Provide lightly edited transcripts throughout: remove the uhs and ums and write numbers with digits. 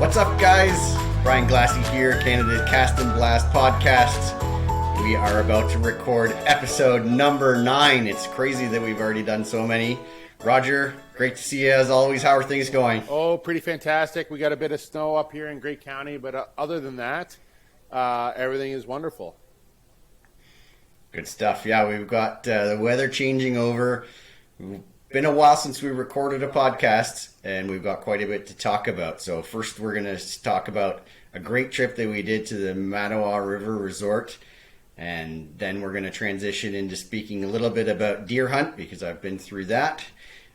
What's up, guys? Brian Glassy here, Canada's Cast and Blast podcast. We are about to record episode number 9. It's crazy that we've already done so many. Roger, great to see you as always. How are things going? Oh, pretty fantastic. We got a bit of snow up here in Great County, but other than that, everything is wonderful. Good stuff. Yeah, we've got the weather changing over. Been a while since we recorded a podcast, and we've got quite a bit to talk about. So first, we're going to talk about a great trip that we did to the Mattawa River Resort, and then we're going to transition into speaking a little bit about deer hunt, because I've been through that.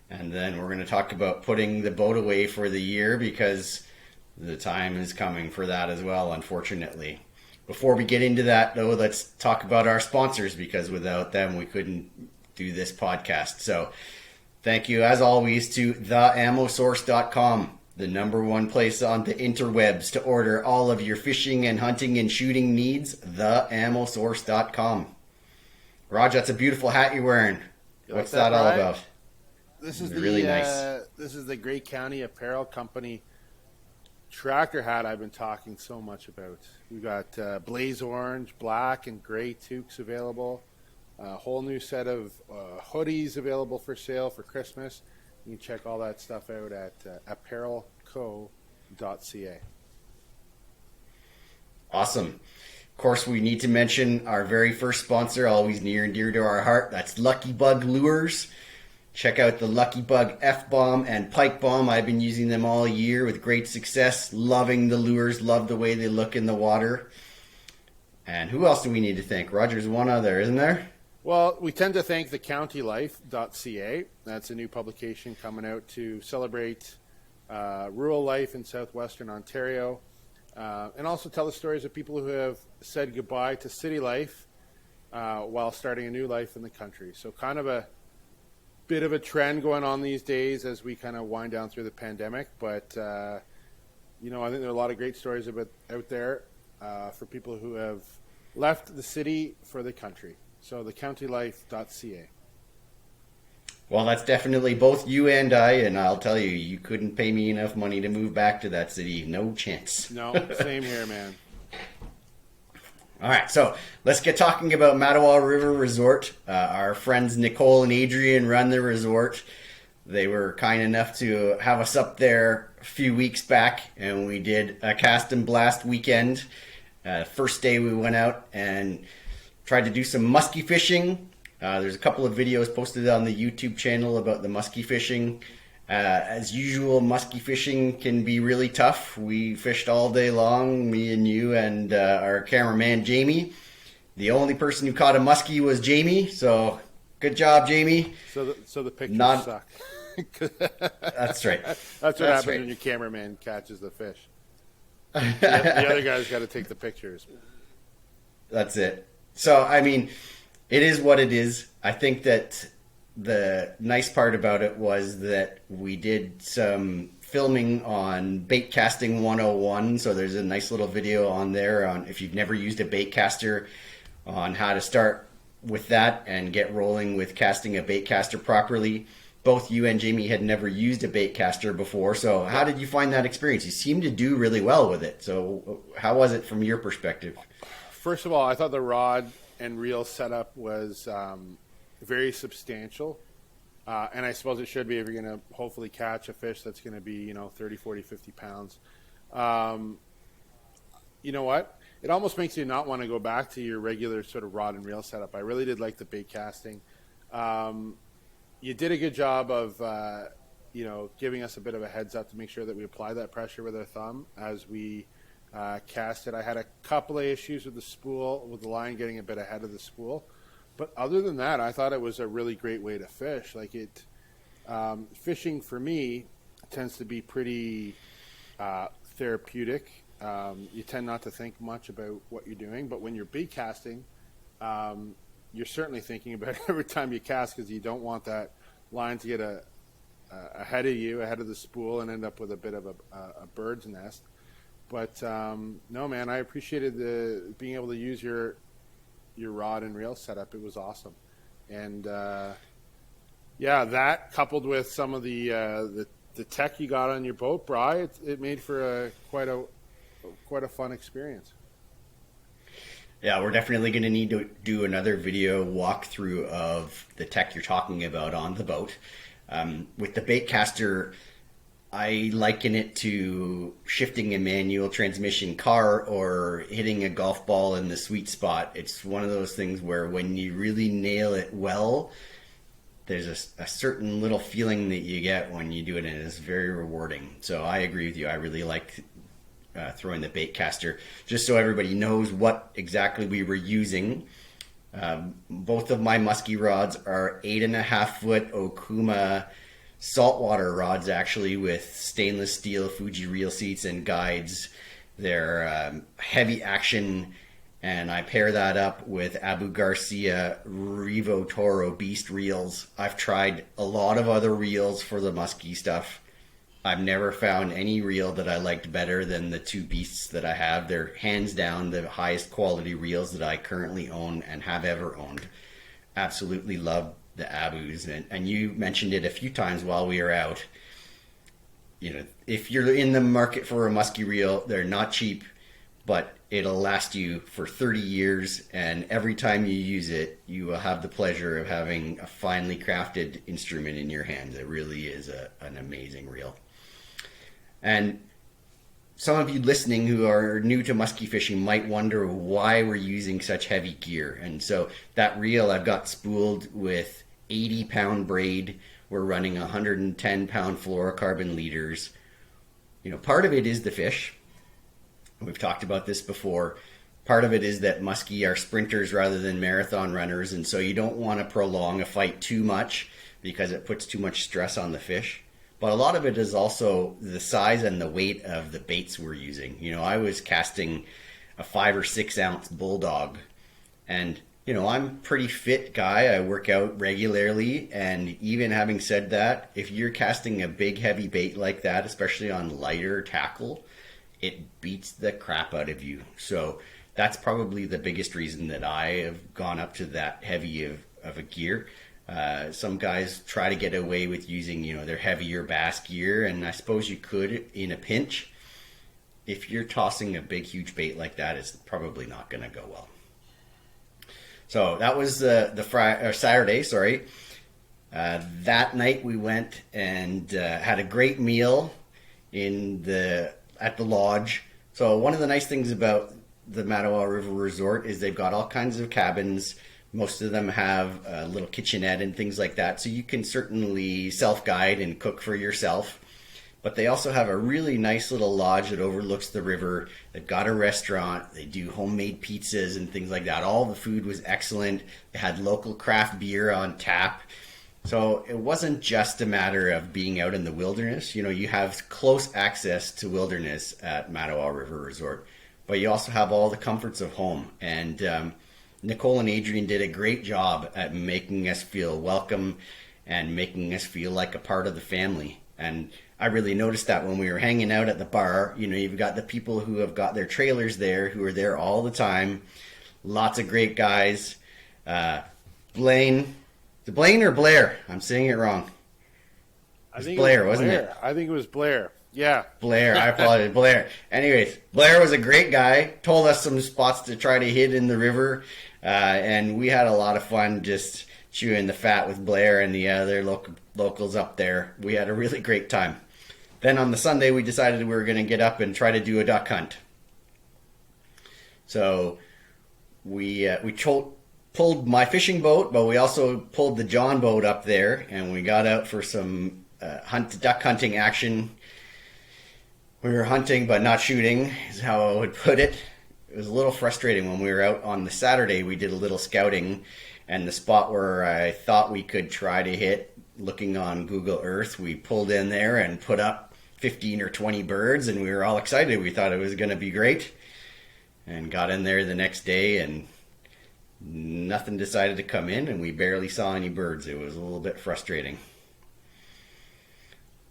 And then we're going to talk about putting the boat away for the year, because the time is coming for that as well, unfortunately. Before we get into that, though, let's talk about our sponsors, because without them, we couldn't do this podcast. So thank you, as always, to theammosource.com, the number one place on the interwebs to order all of your fishing and hunting and shooting needs, theammosource.com. Raj, that's a beautiful hat you're wearing. What's that all about? This is really nice. This is the Great County Apparel Company tractor hat I've been talking so much about. We've got blaze orange, black, and gray toques available. A whole new set of hoodies available for sale for Christmas. You can check all that stuff out at apparelco.ca. Awesome. Of course, we need to mention our very first sponsor, always near and dear to our heart. That's Lucky Bug Lures. Check out the Lucky Bug F-Bomb and Pike Bomb. I've been using them all year with great success. Loving the lures. Love the way they look in the water. And who else do we need to thank? Roger's one other, isn't there? Well, we tend to thank thecountylife.ca. That's a new publication coming out to celebrate rural life in southwestern Ontario, and also tell the stories of people who have said goodbye to city life while starting a new life in the country. So kind of a bit of a trend going on these days as we kind of wind down through the pandemic. But, I think there are a lot of great stories out there for people who have left the city for the country. So thecountylife.ca. Well, that's definitely both you and I, and I'll tell you, you couldn't pay me enough money to move back to that city. No chance. No, same here, man. All right, so let's get talking about Mattawa River Resort. Our friends Nicole and Adrian run the resort. They were kind enough to have us up there a few weeks back, and we did a cast and blast weekend. First day we went out and tried to do some muskie fishing. There's a couple of videos posted on the YouTube channel about the muskie fishing. As usual, muskie fishing can be really tough. We fished all day long, me and you and our cameraman Jamie. The only person who caught a muskie was Jamie, so good job, Jamie. So the pictures suck. That's right. That's what happens when your cameraman catches the fish. The other guy's got to take the pictures. That's it. So, I mean, it is what it is. I think that the nice part about it was that we did some filming on Bait Casting 101. So there's a nice little video on there on if you've never used a bait caster, on how to start with that and get rolling with casting a bait caster properly. Both you and Jamie had never used a bait caster before. So how did you find that experience? You seemed to do really well with it. So how was it from your perspective? First of all, I thought the rod and reel setup was very substantial. And I suppose it should be if you're going to hopefully catch a fish that's going to be, 30, 40, 50 pounds. You know what? It almost makes you not want to go back to your regular sort of rod and reel setup. I really did like the bait casting. You did a good job of, giving us a bit of a heads up to make sure that we apply that pressure with our thumb as we cast it. I had a couple of issues with the spool, with the line getting a bit ahead of the spool. But other than that, I thought it was a really great way to fish. Fishing for me tends to be pretty therapeutic. You tend not to think much about what you're doing, but when you're bait casting, you're certainly thinking about it every time you cast, because you don't want that line to get ahead of you, ahead of the spool, and end up with a bit of a bird's nest. But no, man, I appreciated being able to use your rod and reel setup. It was awesome. And yeah, that coupled with some of the the tech you got on your boat, Bri, it made for quite a fun experience. Yeah, we're definitely going to need to do another video walkthrough of the tech you're talking about on the boat. With the baitcaster, I liken it to shifting a manual transmission car or hitting a golf ball in the sweet spot. It's one of those things where when you really nail it well, there's a certain little feeling that you get when you do it, and it's very rewarding. So I agree with you. I really like throwing the baitcaster. Just so everybody knows what exactly we were using. Both of my muskie rods are 8.5-foot Okuma saltwater rods, actually, with stainless steel Fuji reel seats and guides. They're heavy action, and I pair that up with Abu Garcia Revo Toro Beast reels. I've tried a lot of other reels for the muskie stuff. I've never found any reel that I liked better than the two beasts that I have. They're hands down the highest quality reels that I currently own and have ever owned. Absolutely love the Abus, and you mentioned it a few times while we were out. You know, if you're in the market for a muskie reel, they're not cheap, but it'll last you for 30 years, and every time you use it, you will have the pleasure of having a finely crafted instrument in your hands. It really is an amazing reel. And some of you listening who are new to muskie fishing might wonder why we're using such heavy gear. And so that reel I've got spooled with 80-pound braid. We're running 110-pound fluorocarbon leaders. You know, part of it is the fish. We've talked about this before. Part of it is that muskie are sprinters rather than marathon runners, and so you don't want to prolong a fight too much because it puts too much stress on the fish. But a lot of it is also the size and the weight of the baits we're using. You know, I was casting a 5 or 6 ounce bulldog, and you know, I'm a pretty fit guy. I work out regularly, and even having said that, if you're casting a big heavy bait like that, especially on lighter tackle, it beats the crap out of you. So that's probably the biggest reason that I have gone up to that heavy of a gear. Some guys try to get away with using, you know, their heavier bass gear, and I suppose you could in a pinch. If you're tossing a big, huge bait like that, it's probably not going to go well. So that was Saturday, sorry. That night we went and had a great meal at the lodge. So one of the nice things about the Mattawa River Resort is they've got all kinds of cabins. Most of them have a little kitchenette and things like that. So you can certainly self-guide and cook for yourself. But they also have a really nice little lodge that overlooks the river. They've got a restaurant. They do homemade pizzas and things like that. All the food was excellent. They had local craft beer on tap. So it wasn't just a matter of being out in the wilderness. You know, you have close access to wilderness at Mattawa River Resort, but you also have all the comforts of home. And Nicole and Adrian did a great job at making us feel welcome and making us feel like a part of the family. And I really noticed that when we were hanging out at the bar. You know, you've got the people who have got their trailers there, who are there all the time. Lots of great guys. Blaine. Is it Blaine or Blair? I'm saying it wrong. I think Blair, it was wasn't Blair. it? I think it was Blair. Yeah. Blair, I apologize. Blair. Anyways, Blair was a great guy. Told us some spots to try to hit in the river. And we had a lot of fun just chewing the fat with Blair and the other locals up there. We had a really great time. Then on the Sunday, we decided we were going to get up and try to do a duck hunt. So we pulled my fishing boat, but we also pulled the John boat up there, and we got out for some duck hunting action. We were hunting but not shooting, is how I would put it. It was a little frustrating when we were out on the Saturday. We did a little scouting, and the spot where I thought we could try to hit, looking on Google Earth, we pulled in there and put up 15 or 20 birds, and we were all excited. We thought it was going to be great, and got in there the next day, and nothing decided to come in, and we barely saw any birds. It was a little bit frustrating.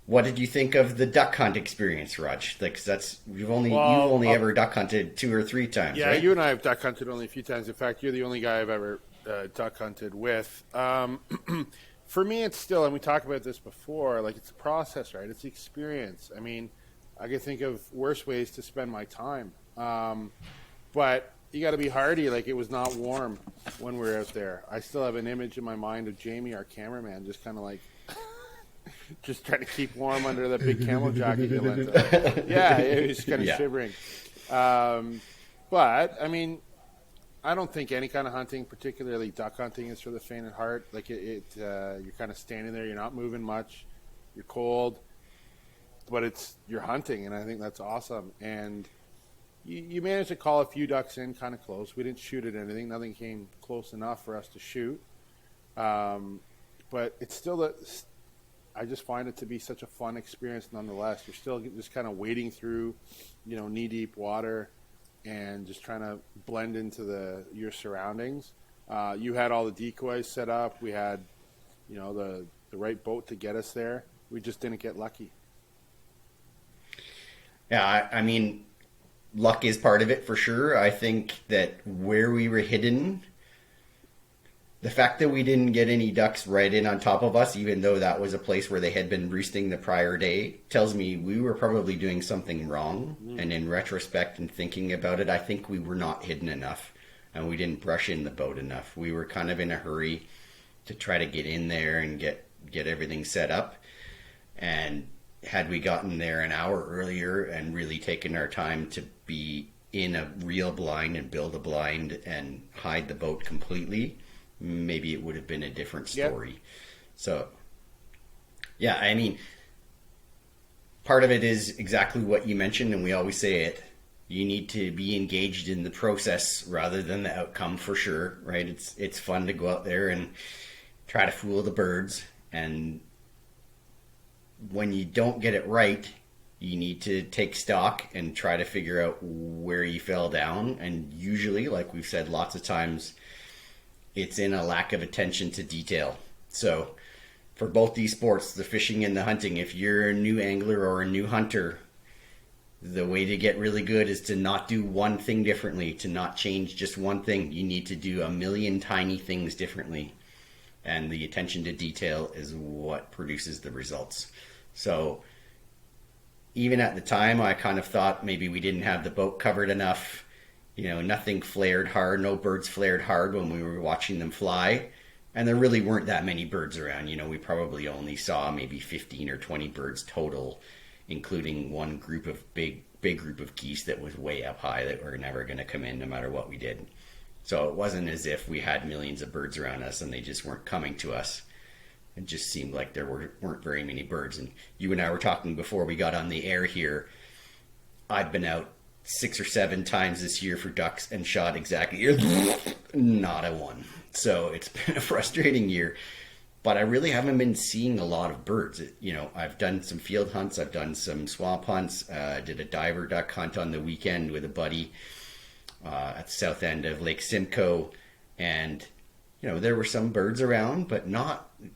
What did you think of the duck hunt experience, Raj? Like, you've only ever duck hunted 2 or 3 times, yeah, right? You and I have duck hunted only a few times. In fact, you're the only guy I've ever duck hunted with. For me, it's still, and we talked about this before, like it's a process, right? It's the experience. I mean, I can think of worse ways to spend my time. But you got to be hardy. Like, it was not warm when we were out there. I still have an image in my mind of Jamie, our cameraman, just kind of like, just trying to keep warm under the big camel jacket you lent him. Yeah, it was kind of shivering. But, I mean, I don't think any kind of hunting, particularly duck hunting, is for the faint at heart. Like, you're kind of standing there. You're not moving much. You're cold. But you're hunting, and I think that's awesome. And you managed to call a few ducks in kind of close. We didn't shoot at anything. Nothing came close enough for us to shoot. But it's still I just find it to be such a fun experience nonetheless. You're still just kind of wading through, knee-deep water and just trying to blend into your surroundings. You had all the decoys set up. We had, the right boat to get us there. We just didn't get lucky. Yeah, I mean, luck is part of it for sure. I think that where we were hidden, the fact that we didn't get any ducks right in on top of us, even though that was a place where they had been roosting the prior day, tells me we were probably doing something wrong. And in retrospect and thinking about it, I think we were not hidden enough and we didn't brush in the boat enough. We were kind of in a hurry to try to get in there and get everything set up. And had we gotten there an hour earlier and really taken our time to be in a real blind and build a blind and hide the boat completely, maybe it would have been a different story. Yep. So, yeah, I mean, part of it is exactly what you mentioned, and we always say it. You need to be engaged in the process rather than the outcome, for sure, right? It's fun to go out there and try to fool the birds, and when you don't get it right, you need to take stock and try to figure out where you fell down. And usually, like we've said lots of times, it's in a lack of attention to detail. So for both these sports, the fishing and the hunting, if you're a new angler or a new hunter, the way to get really good is to not do one thing differently, to not change just one thing. You need to do a million tiny things differently. And the attention to detail is what produces the results. So even at the time, I kind of thought maybe we didn't have the boat covered enough. Nothing flared hard. No birds flared hard when we were watching them fly. And there really weren't that many birds around. We probably only saw maybe 15 or 20 birds total, including one big group of geese that was way up high that were never going to come in no matter what we did. So it wasn't as if we had millions of birds around us and they just weren't coming to us. It just seemed like there weren't very many birds. And you and I were talking before we got on the air here. I've been out 6 or 7 times this year for ducks and shot exactly not a one. So it's been a frustrating year. But I really haven't been seeing a lot of birds. I've done some field hunts. I've done some swamp hunts. I did a diver duck hunt on the weekend with a buddy at the south end of Lake Simcoe, and there were some birds around, but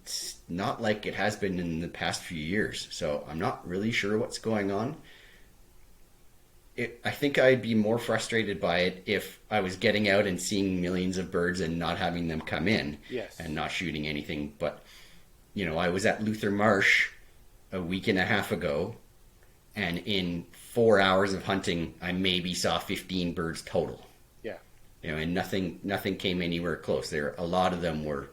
it's not like it has been in the past few years. So I'm not really sure what's going on. I think I'd be more frustrated by it if I was getting out and seeing millions of birds and not having them come in. Yes. And not shooting anything. But I was at Luther Marsh a week and a half ago, and in 4 hours of hunting, I maybe saw 15 birds total. Yeah. And nothing came anywhere close. A lot of them were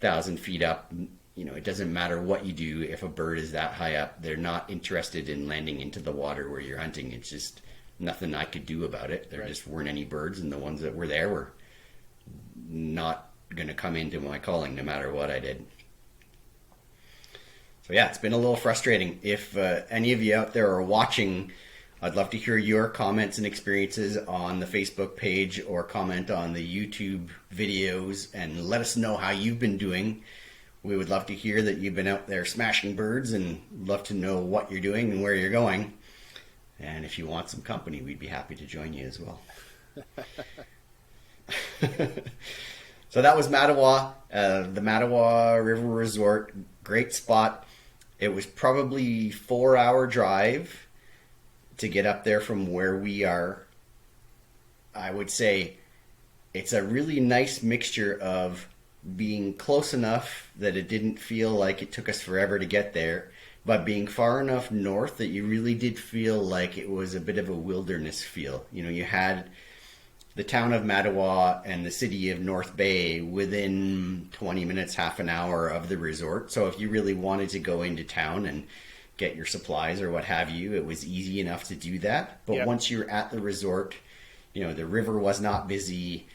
1,000 feet up. It doesn't matter what you do. If a bird is that high up, they're not interested in landing into the water where you're hunting. It's just nothing I could do about it. There just weren't any birds, and the ones that were there were not going to come into my calling no matter what I did. So yeah, it's been a little frustrating. If any of you out there are watching, I'd love to hear your comments and experiences on the Facebook page or comment on the YouTube videos and let us know how you've been doing. We would love to hear that you've been out there smashing birds and love to know what you're doing and where you're going. And if you want some company, we'd be happy to join you as well. So that was Mattawa, the Mattawa River Resort. Great spot. It was probably 4-hour drive to get up there from where we are. I would say it's a really nice mixture of being close enough that it didn't feel like it took us forever to get there, but being far enough north that you really did feel like it was a bit of a wilderness feel. You know, you had the town of Mattawa and the city of North Bay within 20 minutes, half an hour of the resort. So if you really wanted to go into town and get your supplies or what have you, it was easy enough to do that. But once you're at the resort, you know, the river was not busy.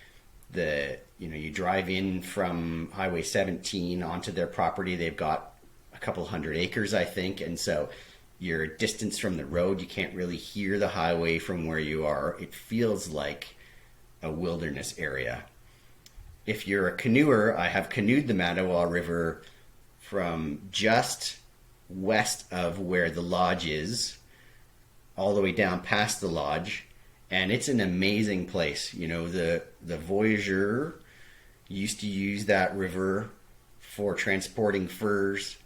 You drive in from Highway 17 onto their property. They've got a couple hundred acres, I think. And so you're a distance from the road. You can't really hear the highway from where you are. It feels like a wilderness area. If you're a canoeer, I have canoed the Mattawa River from just west of where the lodge is all the way down past the lodge, and it's an amazing place. You know, the voyageur used to use that river for transporting furs,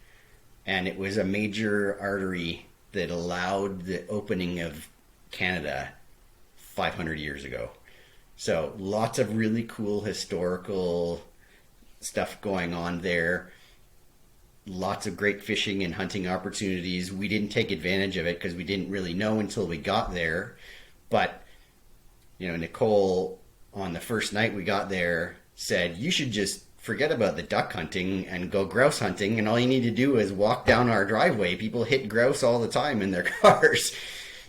and it was a major artery that allowed the opening of Canada 500 years ago. So lots of really cool historical stuff going on there. Lots of great fishing and hunting opportunities. We didn't take advantage of it because we didn't really know until we got there. But, you know, Nicole, on the first night we got there, said, you should just forget about the duck hunting and go grouse hunting. And all you need to do is walk down our driveway. People hit grouse all the time in their cars.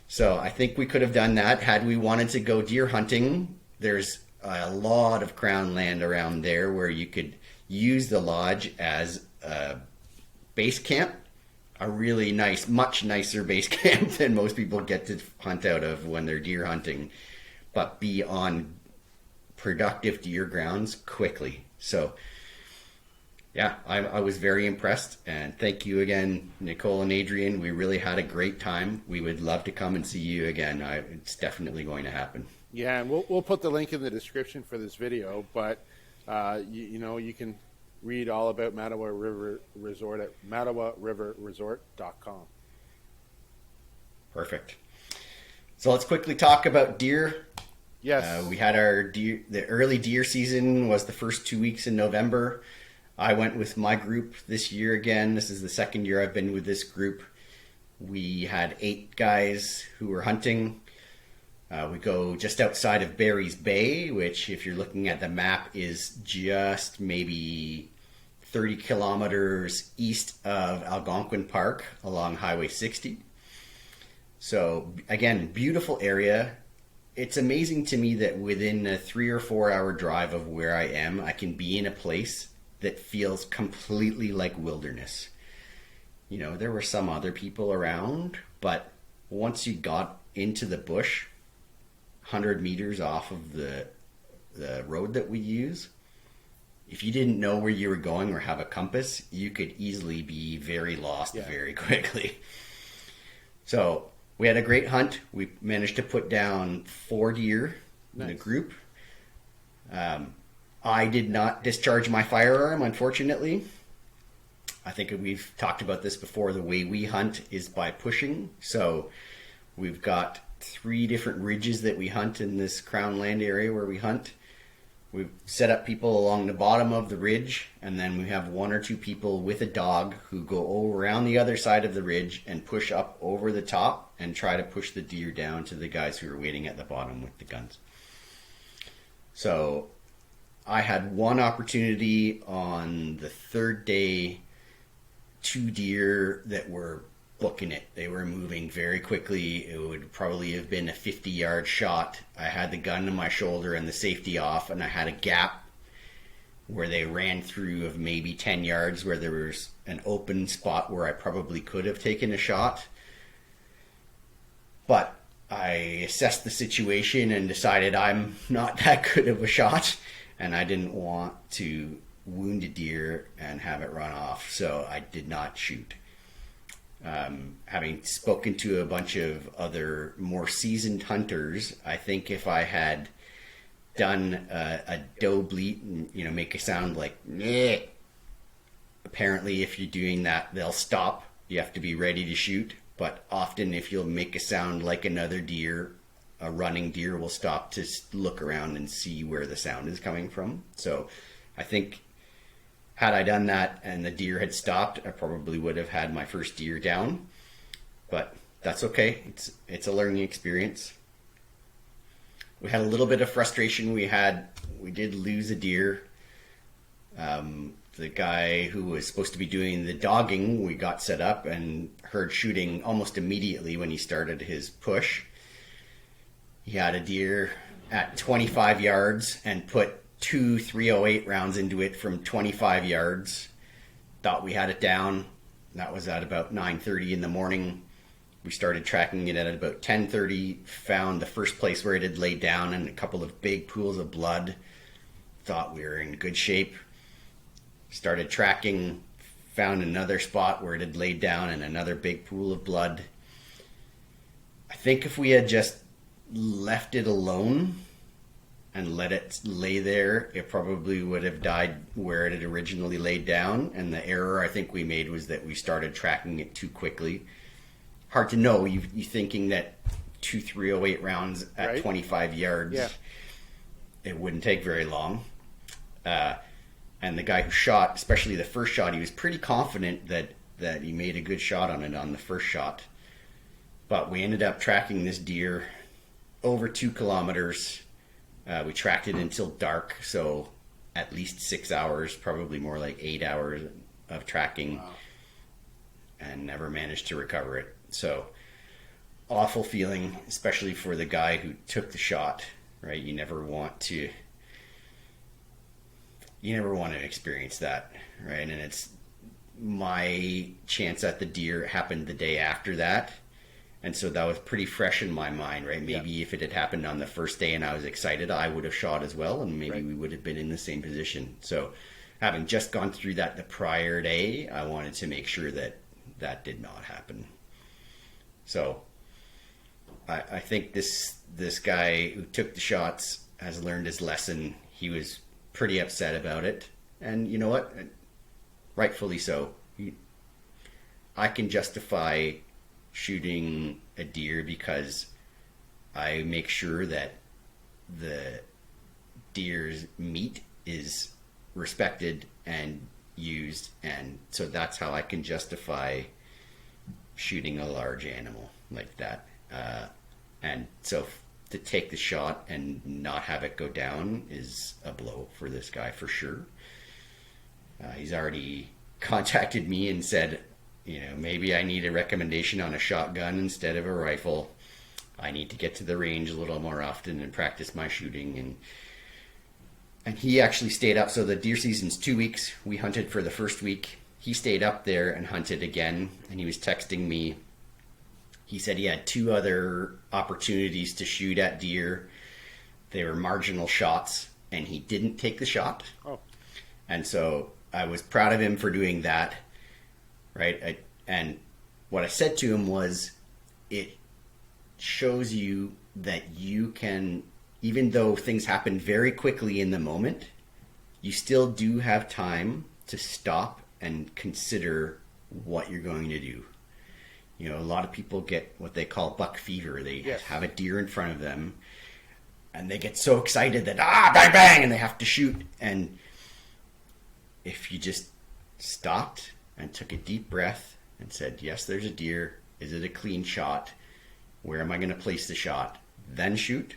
So I think we could have done that had we wanted to go deer hunting. There's a lot of crown land around there where you could use the lodge as a base camp, a really nice, much nicer base camp than most people get to hunt out of when they're deer hunting, but be on productive deer grounds quickly. So yeah, I was very impressed, and thank you again, Nicole and Adrian. We really had a great time. We would love to come and see you again. It's definitely going to happen. Yeah, and we'll put the link in the description for this video, but you can read all about Mattawa River Resort at mattawariverresort.com. Perfect. So let's quickly talk about deer. Yes. We had the early deer season was the first 2 weeks in November. I went with my group this year again. This is the second year I've been with this group. We had 8 guys who were hunting. We go just outside of Barry's Bay, which, if you're looking at the map, is just maybe 30 kilometers east of Algonquin Park along Highway 60. So, again, beautiful area. It's amazing to me that within a 3 or 4 hour drive of where I am, I can be in a place that feels completely like wilderness. You know, there were some other people around, but once you got into the bush, 100 meters off of the road that we use, if you didn't know where you were going or have a compass, you could easily be very lost very quickly. So we had a great hunt. We managed to put down 4 deer in the group. I did not discharge my firearm, unfortunately. I think we've talked about this before. The way we hunt is by pushing. So we've got 3 different ridges that we hunt in this Crown Land area where we hunt. We've set up people along the bottom of the ridge, and then we have 1 or 2 people with a dog who go around the other side of the ridge and push up over the top and try to push the deer down to the guys who are waiting at the bottom with the guns. So I had one opportunity on the 3rd day, 2 deer that were booking it. They were moving very quickly. It would probably have been a 50-yard shot. I had the gun to my shoulder and the safety off, and I had a gap where they ran through of maybe 10 yards where there was an open spot where I probably could have taken a shot. But I assessed the situation and decided I'm not that good of a shot, and I didn't want to wound a deer and have it run off, so I did not shoot. Having spoken to a bunch of other more seasoned hunters, I think if I had done a doe bleat and make a sound like meh, apparently if you're doing that, they'll stop. You have to be ready to shoot. But often if you'll make a sound like another deer, a running deer will stop to look around and see where the sound is coming from. So I think Had I done that and the deer had stopped, I probably would have had my first deer down. But that's okay. It's a learning experience. We had a little bit of frustration. We did lose a deer. The guy who was supposed to be doing the dogging, we got set up and heard shooting almost immediately when he started his push. He had a deer at 25 yards and put two 308 rounds into it from 25 yards. Thought we had it down. That was at about 9:30 in the morning. We started tracking it at about 10:30, found the first place where it had laid down and a couple of big pools of blood. Thought we were in good shape. Started tracking, found another spot where it had laid down and another big pool of blood. I think if we had just left it alone and let it lay there, it probably would have died where it had originally laid down. And the error I think we made was that we started tracking it too quickly. Hard to know. You thinking that two 308 rounds at Right. 25 yards, Yeah. it wouldn't take very long. And the guy who shot, especially the first shot, he was pretty confident that he made a good shot on it on the first shot. But we ended up tracking this deer over 2 kilometers. We tracked it until dark, so at least 6 hours, probably more like 8 hours of tracking. Wow. And never managed to recover it. So awful feeling, especially for the guy who took the shot, right? You never want to experience that, right? And it's my chance at the deer happened the day after that. And so that was pretty fresh in my mind, right? Maybe if it had happened on the first day and I was excited, I would have shot as well, and maybe we would have been in the same position. So having just gone through that the prior day, I wanted to make sure that that did not happen. So I think this guy who took the shots has learned his lesson. He was pretty upset about it. And you know what? Rightfully so. I can justify shooting a deer because I make sure that the deer's meat is respected and used, and so that's how I can justify shooting a large animal like that. And so to take the shot and not have it go down is a blow for this guy for sure. He's already contacted me and said, maybe I need a recommendation on a shotgun instead of a rifle. I need to get to the range a little more often and practice my shooting. And he actually stayed up. So the deer season's 2 weeks. We hunted for the first week. He stayed up there and hunted again. And he was texting me. He said he had 2 other opportunities to shoot at deer. They were marginal shots, and he didn't take the shot. Oh. And so I was proud of him for doing that, right? And what I said to him was, it shows you that you can, even though things happen very quickly in the moment, you still do have time to stop and consider what you're going to do. A lot of people get what they call buck fever. They have a deer in front of them, and they get so excited that, bang, bang, and they have to shoot. And if you just stopped and took a deep breath and said, yes, there's a deer. Is it a clean shot? Where am I going to place the shot? Then shoot.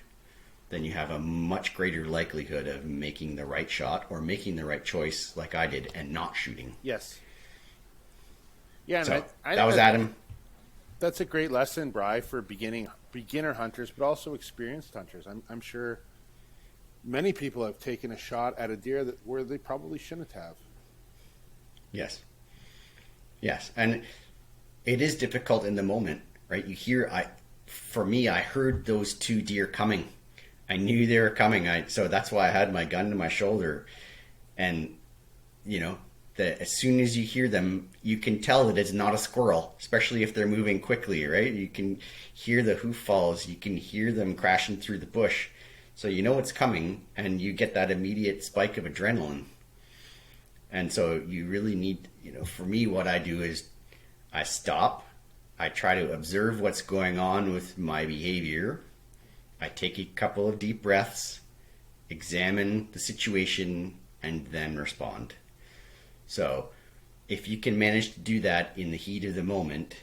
Then you have a much greater likelihood of making the right shot or making the right choice like I did and not shooting. Yes. Yeah, and So that was Adam. That's a great lesson, Bri, for beginner hunters, but also experienced hunters. I'm sure many people have taken a shot at a deer where they probably shouldn't have. Yes. And it is difficult in the moment, right? For me, I heard those 2 deer coming. I knew they were coming. So that's why I had my gun to my shoulder. And, that as soon as you hear them, you can tell that it's not a squirrel, especially if they're moving quickly, right? You can hear the hoof falls. You can hear them crashing through the bush. So you know it's coming, and you get that immediate spike of adrenaline. And so you really need, for me, what I do is I stop. I try to observe what's going on with my behavior. I take a couple of deep breaths, examine the situation, and then respond. So if you can manage to do that in the heat of the moment,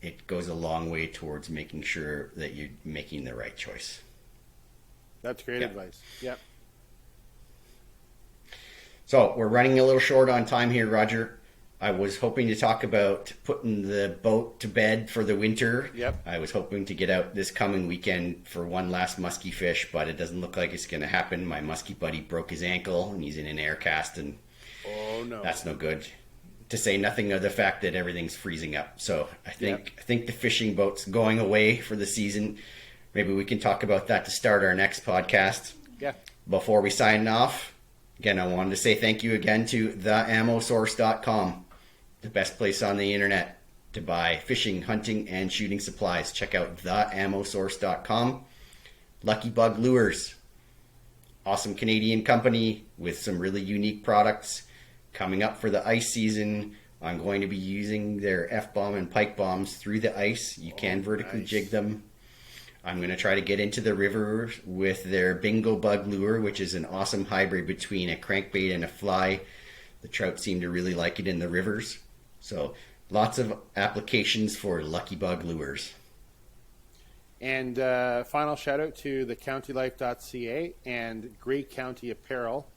it goes a long way towards making sure that you're making the right choice. That's great advice. Yep. So we're running a little short on time here, Roger. I was hoping to talk about putting the boat to bed for the winter. Yep. I was hoping to get out this coming weekend for one last muskie fish, but it doesn't look like it's going to happen. My muskie buddy broke his ankle, and he's in an air cast, and Oh no. that's no good. To say nothing of the fact that everything's freezing up. So I think the fishing boat's going away for the season. Maybe we can talk about that to start our next podcast. Yeah. Before we sign off, again, I wanted to say thank you again to theammosource.com, the best place on the internet to buy fishing, hunting, and shooting supplies. Check out theammosource.com. Lucky Bug Lures, awesome Canadian company with some really unique products. Coming up for the ice season, I'm going to be using their F-bomb and pike bombs through the ice. You can vertically jig them. I'm going to try to get into the river with their Bingo Bug Lure, which is an awesome hybrid between a crankbait and a fly. The trout seem to really like it in the rivers. So lots of applications for Lucky Bug Lures. And final shout out to the countylife.ca and Great County Apparel.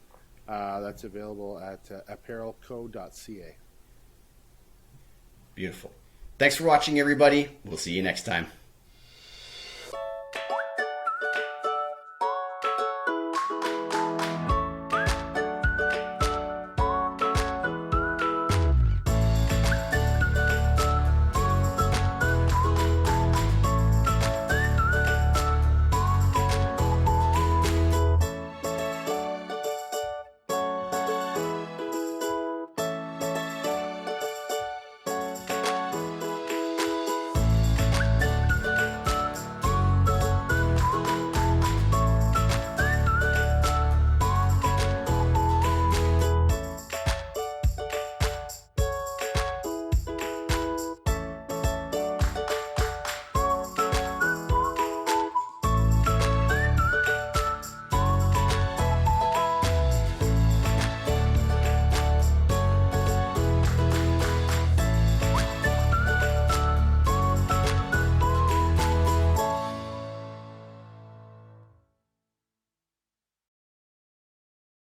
That's available at apparelco.ca. Beautiful. Thanks for watching, everybody. We'll see you next time.